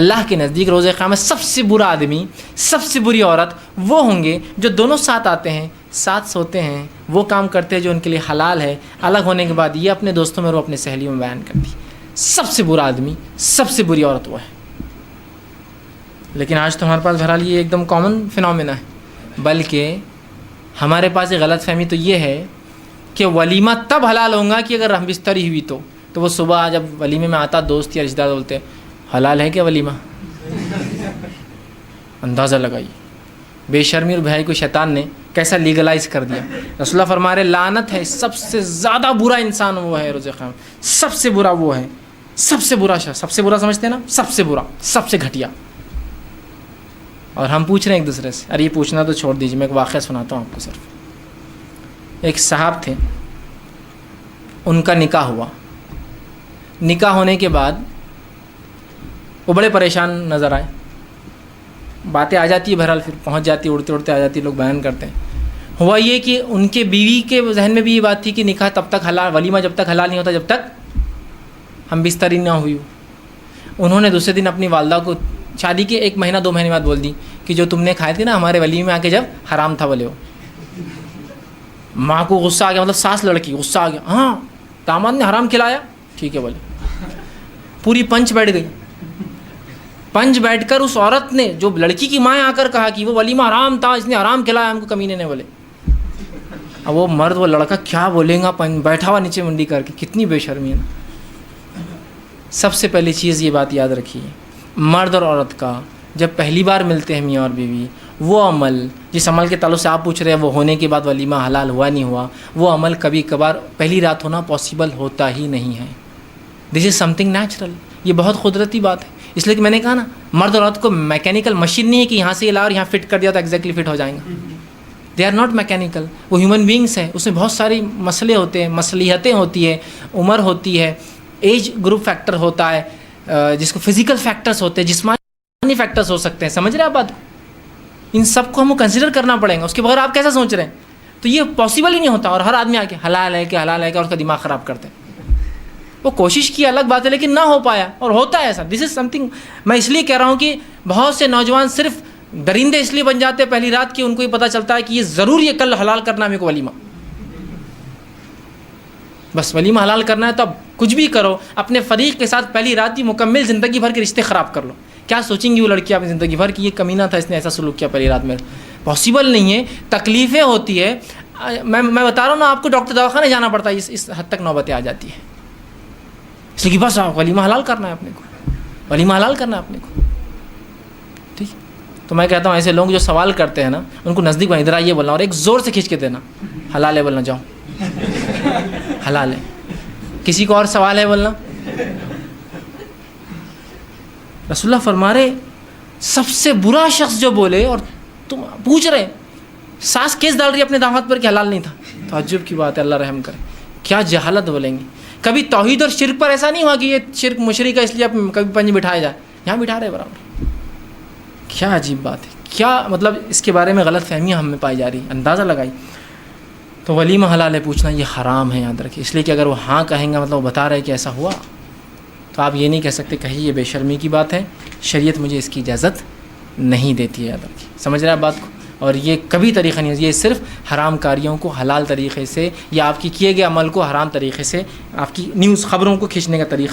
اللہ کے نزدیک روز قیامت سب سے برا آدمی، سب سے بری عورت وہ ہوں گے جو دونوں ساتھ آتے ہیں، ساتھ سوتے ہیں، وہ کام کرتے ہیں جو ان کے لیے حلال ہے، الگ ہونے کے بعد یہ اپنے دوستوں میں اور اپنے سہیلیوں میں بیان کرتی. سب سے برا آدمی، سب سے بری عورت وہ ہے. لیکن آج تو ہمارے پاس بہرحال یہ ایک دم کامن فینومینا ہے. بلکہ ہمارے پاس ایک غلط فہمی تو یہ ہے کہ ولیمہ تب حلال ہوگا کہ اگر ہم بستری ہوئی تو وہ صبح جب ولیمے میں آتا دوست یا رشتہ دار بولتے حلال ہے کیا ولیمہ؟ اندازہ لگائیے بے شرمی اور بھائی کو شیطان نے کیسا لیگلائز کر دیا. رسول اللہ فرما رہے لعنت ہے، سب سے زیادہ برا انسان وہ ہے روز قیامت، سب سے برا وہ ہے، سب سے برا شخص. سب سے برا سمجھتے ہیں نا، سب سے برا، سب سے گھٹیا. اور ہم پوچھ رہے ہیں ایک دوسرے سے، ارے یہ پوچھنا تو چھوڑ دیجیے، میں ایک واقعہ سناتا ہوں آپ کو. صرف ایک صاحب تھے، ان کا نکاح ہوا. نکاح ہونے کے بعد وہ بڑے پریشان نظر آئے. باتیں آ جاتی ہے بہرحال، پھر پہنچ جاتی ہے، اڑتے اڑتے آ جاتی ہے، لوگ بیان کرتے ہیں. ہوا یہ کہ ان کے بیوی کے ذہن میں بھی یہ بات تھی کہ نکاح تب تک حلال، ولیمہ جب تک حلال نہیں ہوتا جب تک ہم بستری نہ ہوئی. انہوں نے دوسرے دن اپنی والدہ کو شادی کے 1 مہینہ 2 مہینے بعد بول دی کہ جو تم نے کھائے تھے نا ہمارے ولیمے میں آ کے جب حرام تھا بولے. ہو ماں کو غصہ آ گیا، مطلب ساس لڑکی غصہ آ گیا، ہاں داماد نے حرام کھلایا، ٹھیک ہے بولے. پوری پنچ بیٹھ گئی. پنچ بیٹھ کر اس عورت نے جو لڑکی کی ماں آ کر کہا کہ وہ ولیمہ حرام تھا، اس نے حرام کھلایا ہم کو، کمینے نے بولے. اب وہ مرد وہ لڑکا کیا بولے گا، بیٹھا ہوا نیچے منڈی کر کے، کتنی بے شرمی ہے. سب سے پہلی چیز یہ بات یاد رکھیے، مرد اور عورت کا جب پہلی بار ملتے ہیں میاں اور بیوی، وہ عمل جس عمل کے تعلق سے آپ پوچھ رہے ہیں وہ ہونے کے بعد ولیمہ حلال ہوا نہیں ہوا، وہ عمل کبھی کبھار پہلی رات ہونا پاسبل ہوتا ہی نہیں ہے. دس از سم تھنگ نیچرل. یہ بہت قدرتی بات ہے. اس لیے کہ میں نے کہا نا، مرد اور عورت کو میکینیکل مشین نہیں ہے کہ یہاں سے یہ لا اور یہاں فٹ کر دیا تو ایگزیکٹلی فٹ ہو جائیں گے. They are not mechanical. وہ ہیومن بینگس ہیں، اس میں بہت ساری مسئلے ہوتے ہیں، مصلیحتیں ہوتی ہے، عمر ہوتی ہے، ایج گروپ فیکٹر ہوتا ہے، جس کو فزیکل فیکٹرز ہوتے ہیں، جسمانی فیکٹرز ہو سکتے ہیں. سمجھ رہے ہیں آپ بات کو؟ ان سب کو ہم کو کنسیڈر کرنا پڑے گا. اس کے بغیر آپ کیسا سوچ رہے ہیں؟ تو یہ پاسبل ہی نہیں ہوتا. اور ہر آدمی آ کے حلال ہے کہ حلال ہے کہ، اور اس کا دماغ خراب کرتے ہیں. وہ کوشش کی الگ بات ہے لیکن نہ ہو پایا، اور ہوتا ہے ایسا. دس از سم تھنگ. میں اس لیے کہہ رہا ہوں کہ بہت سے نوجوان صرف درندے اس لیے بن جاتے ہیں پہلی رات کی، ان کو یہ پتہ چلتا ہے کہ یہ ضرور یہ کل حلال کرنا ہے میرے کو ولیمہ، بس ولیمہ حلال کرنا ہے. تو اب کچھ بھی کرو، اپنے فریق کے ساتھ پہلی رات کی مکمل زندگی بھر کے رشتے خراب کر لو. کیا سوچیں گی وہ لڑکی اپنی زندگی بھر کہ یہ کمینہ تھا، اس نے ایسا سلوک کیا پہلی رات میں؟ پاسبل نہیں ہے. تکلیفیں ہوتی ہے. میں بتا رہا ہوں نا آپ کو، ڈاکٹر دواخانے جانا پڑتا ہے، اس حد تک نوبتیں آ جاتی ہے. اس لیے کہ بس ولیمہ حلال کرنا ہے اپنے کو، ولیمہ حلال کرنا ہے اپنے کو. ٹھیک. تو میں کہتا ہوں ایسے لوگ جو سوال کرتے ہیں نا، ان کو نزدیک ادھر آئیے بولنا اور ایک زور سے کھینچ کے دینا، حلال ہے بولنا، جاؤ حلال ہے. کسی کو اور سوال ہے بولنا. رسول اللہ فرما رہے سب سے برا شخص جو بولے، اور تم پوچھ رہے ساس کیس ڈال رہی ہے اپنے داماد پر کہ حلال نہیں تھا. تعجب کی بات ہے، اللہ رحم کرے. کیا جہالت بولیں گے. کبھی توحید اور شرک پر ایسا نہیں ہوا کہ یہ شرک مشرک ہے اس لیے کبھی پنج بٹھایا جائے، یہاں بٹھا رہے برابر. کیا عجیب بات ہے. کیا مطلب اس کے بارے میں غلط فہمیاں ہم میں پائی جا رہی. اندازہ لگائی. تو ولیمہ حلال ہے پوچھنا یہ حرام ہے، یاد رکھیے. اس لیے کہ اگر وہ ہاں کہیں گا مطلب وہ بتا رہے کہ ایسا ہوا، تو آپ یہ نہیں کہہ سکتے کہیں یہ بے شرمی کی بات ہے، شریعت مجھے اس کی اجازت نہیں دیتی ہے. یاد رکھیے. سمجھ رہے ہیں آپ بات کو؟ اور یہ کبھی طریقہ نہیں ہے، یہ صرف حرام کاریوں کو حلال طریقے سے، یا آپ کی کیے گئے عمل کو حرام طریقے سے، آپ کی نیوز خبروں کو کھینچنے کا طریقہ